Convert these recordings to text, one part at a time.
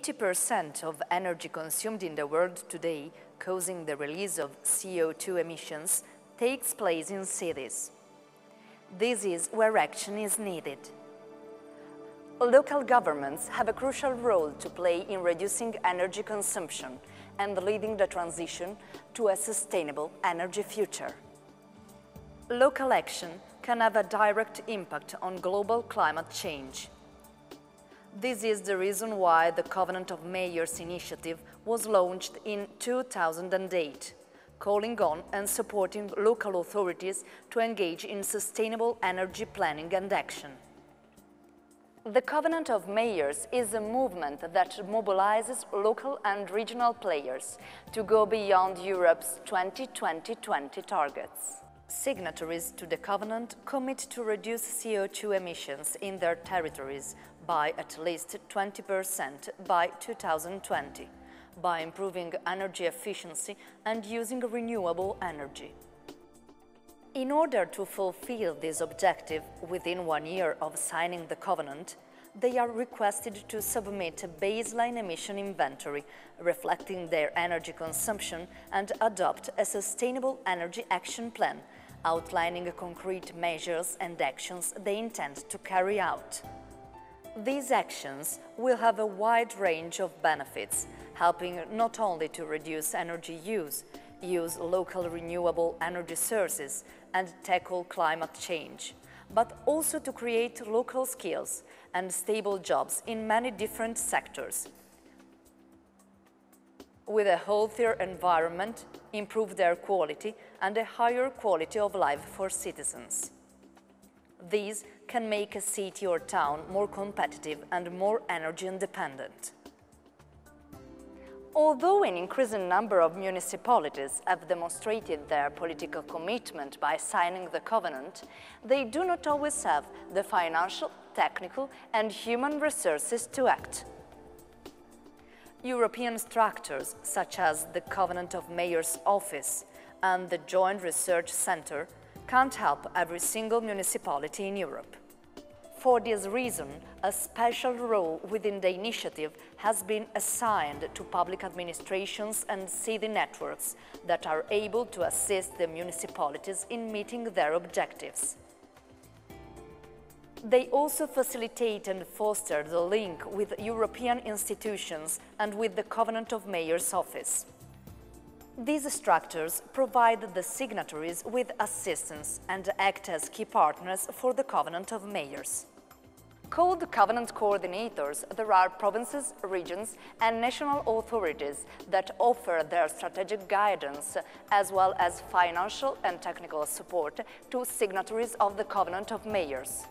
80% of energy consumed in the world today, causing the release of CO2 emissions, takes place in cities. This is where action is needed. Local governments have a crucial role to play in reducing energy consumption and leading the transition to a sustainable energy future. Local action can have a direct impact on global climate change. This is the reason why the Covenant of Mayors initiative was launched in 2008, calling on and supporting local authorities to engage in sustainable energy planning and action. The Covenant of Mayors is a movement that mobilizes local and regional players to go beyond Europe's 2020 targets. Signatories to the Covenant commit to reduce CO2 emissions in their territories by at least 20% by 2020, by improving energy efficiency and using renewable energy. In order to fulfill this objective within 1 year of signing the Covenant, they are requested to submit a baseline emission inventory reflecting their energy consumption and adopt a sustainable energy action plan outlining concrete measures and actions they intend to carry out. These actions will have a wide range of benefits, helping not only to reduce energy use local renewable energy sources, and tackle climate change, but also to create local skills and stable jobs in many different sectors, with a healthier environment, improve their quality and a higher quality of life for citizens. These can make a city or town more competitive and more energy independent. Although an increasing number of municipalities have demonstrated their political commitment by signing the Covenant, they do not always have the financial, technical and human resources to act. European structures such as the Covenant of Mayors Office and the Joint Research Centre can't help every single municipality in Europe. For this reason, a special role within the initiative has been assigned to public administrations and city networks that are able to assist the municipalities in meeting their objectives. They also facilitate and foster the link with European institutions and with the Covenant of Mayors Office. These structures provide the signatories with assistance and act as key partners for the Covenant of Mayors. Called Covenant Coordinators, there are provinces, regions and national authorities that offer their strategic guidance as well as financial and technical support to signatories of the Covenant of Mayors.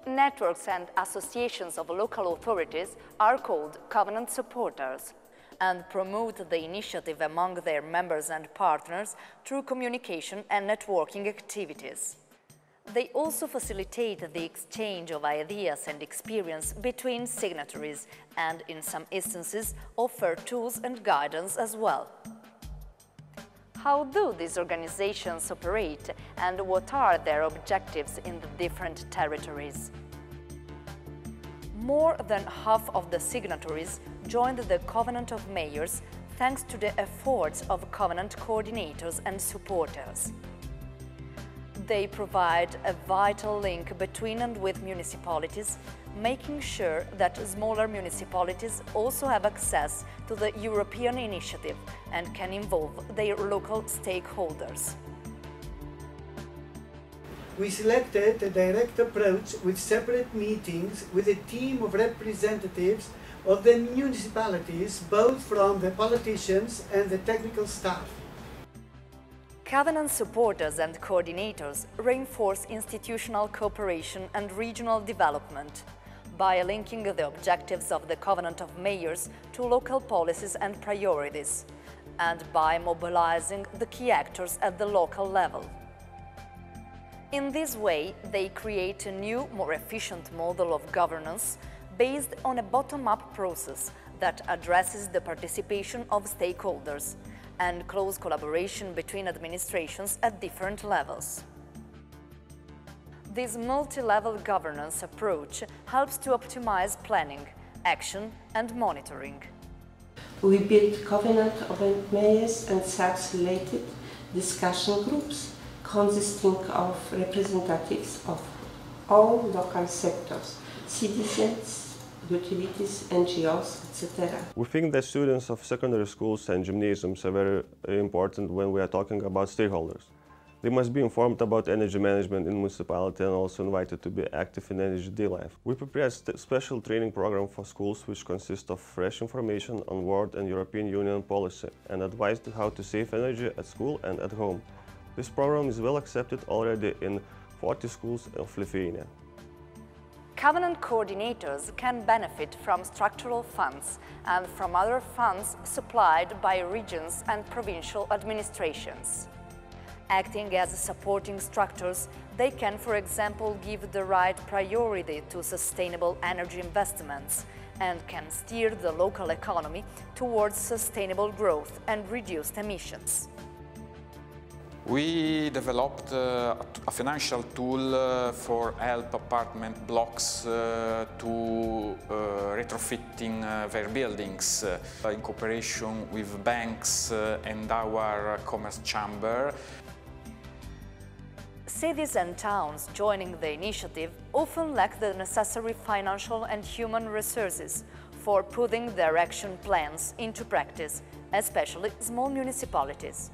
Networks and associations of local authorities are called Covenant Supporters and promote the initiative among their members and partners through communication and networking activities. They also facilitate the exchange of ideas and experience between signatories and, in some instances, offer tools and guidance as well. How do these organizations operate and what are their objectives in the different territories? More than half of the signatories joined the Covenant of Mayors thanks to the efforts of Covenant coordinators and supporters. They provide a vital link between and with municipalities, making sure that smaller municipalities also have access to the European initiative and can involve their local stakeholders. We selected a direct approach with separate meetings with a team of representatives of the municipalities, both from the politicians and the technical staff. Covenant supporters and coordinators reinforce institutional cooperation and regional development by linking the objectives of the Covenant of Mayors to local policies and priorities, and by mobilizing the key actors at the local level. In this way, they create a new, more efficient model of governance based on a bottom-up process that addresses the participation of stakeholders and close collaboration between administrations at different levels. This multi-level governance approach helps to optimize planning, action and monitoring. We built Covenant of Mayors and such-related discussion groups consisting of representatives of all local sectors, citizens, utilities, NGOs, etc. We think that students of secondary schools and gymnasiums are very important when we are talking about stakeholders. They must be informed about energy management in municipality and also invited to be active in energy day life. We prepared a special training program for schools which consists of fresh information on world and European Union policy and advice on how to save energy at school and at home. This program is well accepted already in 40 schools of Lithuania. Covenant coordinators can benefit from structural funds and from other funds supplied by regions and provincial administrations. Acting as supporting structures, they can, for example, give the right priority to sustainable energy investments and can steer the local economy towards sustainable growth and reduced emissions. We developed a financial tool for help apartment blocks to retrofitting their buildings in cooperation with banks and our commerce chamber. Cities and towns joining the initiative often lack the necessary financial and human resources for putting their action plans into practice, especially small municipalities.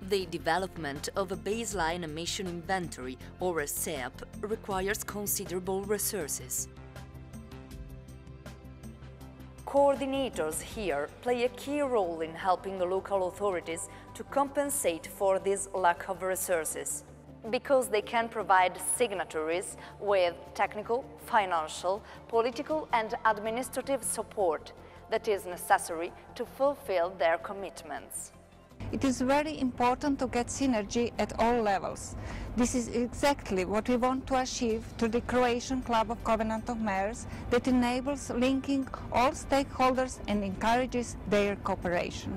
The development of a baseline emission inventory or a SEAP requires considerable resources. Coordinators here play a key role in helping the local authorities to compensate for this lack of resources, because they can provide signatories with technical, financial, political and administrative support that is necessary to fulfill their commitments. It is very important to get synergy at all levels. This is exactly what we want to achieve through the Croatian Club of Covenant of Mayors that enables linking all stakeholders and encourages their cooperation.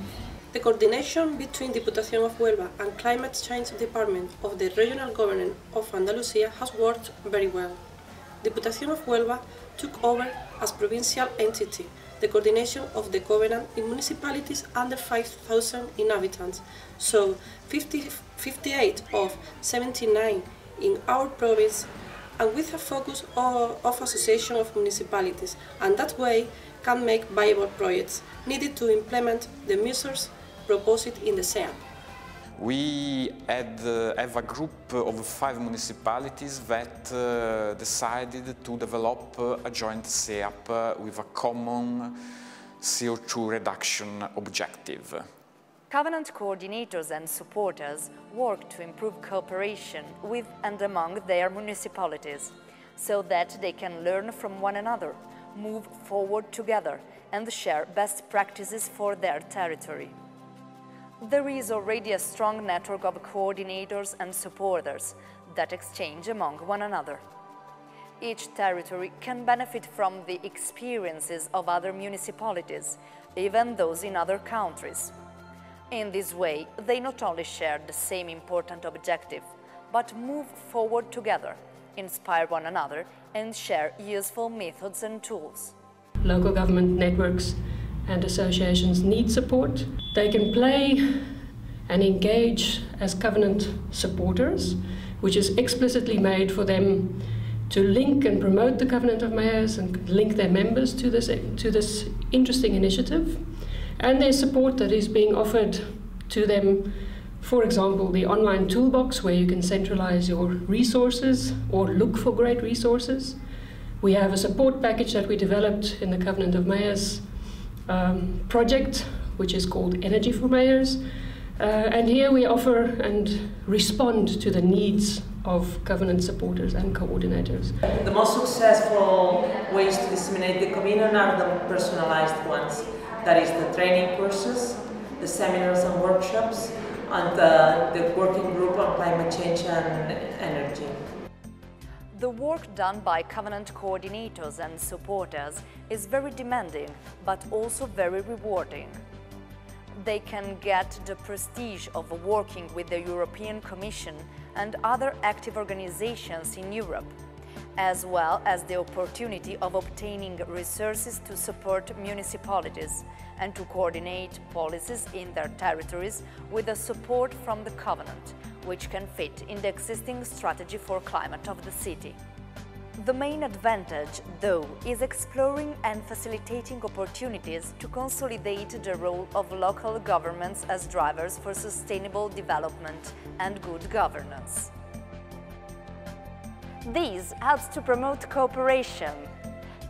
The coordination between Diputación of Huelva and Climate Change Department of the Regional Government of Andalusia has worked very well. Diputación of Huelva took over as provincial entity the coordination of the Covenant in municipalities under 5,000 inhabitants, so 58 of 79 in our province, and with a focus of association of municipalities, and that way can make viable projects needed to implement the measures proposed in the SEAP. We have a group of 5 municipalities that decided to develop a joint SEAP with a common CO2 reduction objective. Covenant coordinators and supporters work to improve cooperation with and among their municipalities, so that they can learn from one another, move forward together and share best practices for their territory. There is already a strong network of coordinators and supporters that exchange among one another. Each territory can benefit from the experiences of other municipalities, even those in other countries. In this way, they not only share the same important objective, but move forward together, inspire one another, and share useful methods and tools. Local government networks and associations need support. They can play and engage as Covenant supporters, which is explicitly made for them to link and promote the Covenant of Mayors and link their members to this interesting initiative. And there's support that is being offered to them, for example, the online toolbox where you can centralize your resources or look for great resources. We have a support package that we developed in the Covenant of Mayors project, which is called Energy for Mayors. And here we offer and respond to the needs of Covenant supporters and coordinators. The most successful ways to disseminate the Covenant are the personalized ones. That is the training courses, the seminars and workshops, and the working group on climate change and energy. The work done by Covenant coordinators and supporters is very demanding, but also very rewarding. They can get the prestige of working with the European Commission and other active organizations in Europe, as well as the opportunity of obtaining resources to support municipalities and to coordinate policies in their territories with the support from the Covenant, which can fit in the existing strategy for climate of the city. The main advantage, though, is exploring and facilitating opportunities to consolidate the role of local governments as drivers for sustainable development and good governance. This helps to promote cooperation,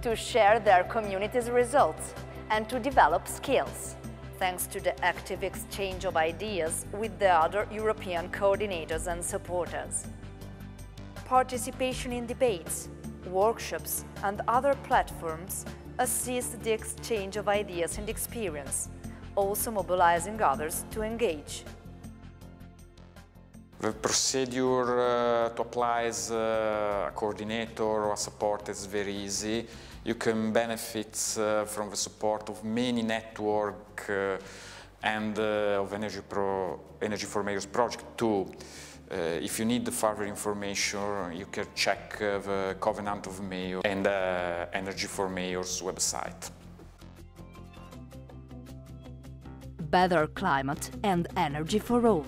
to share their communities' results, and to develop skills, thanks to the active exchange of ideas with the other European coordinators and supporters. Participation in debates, workshops and other platforms assist the exchange of ideas and experience, also mobilizing others to engage. The procedure to apply as a coordinator or a supporter is very easy. You can benefit from the support of many networks and of Energy for Mayors project too. If you need further information, you can check the Covenant of Mayors and Energy for Mayors website. Better climate and energy for all.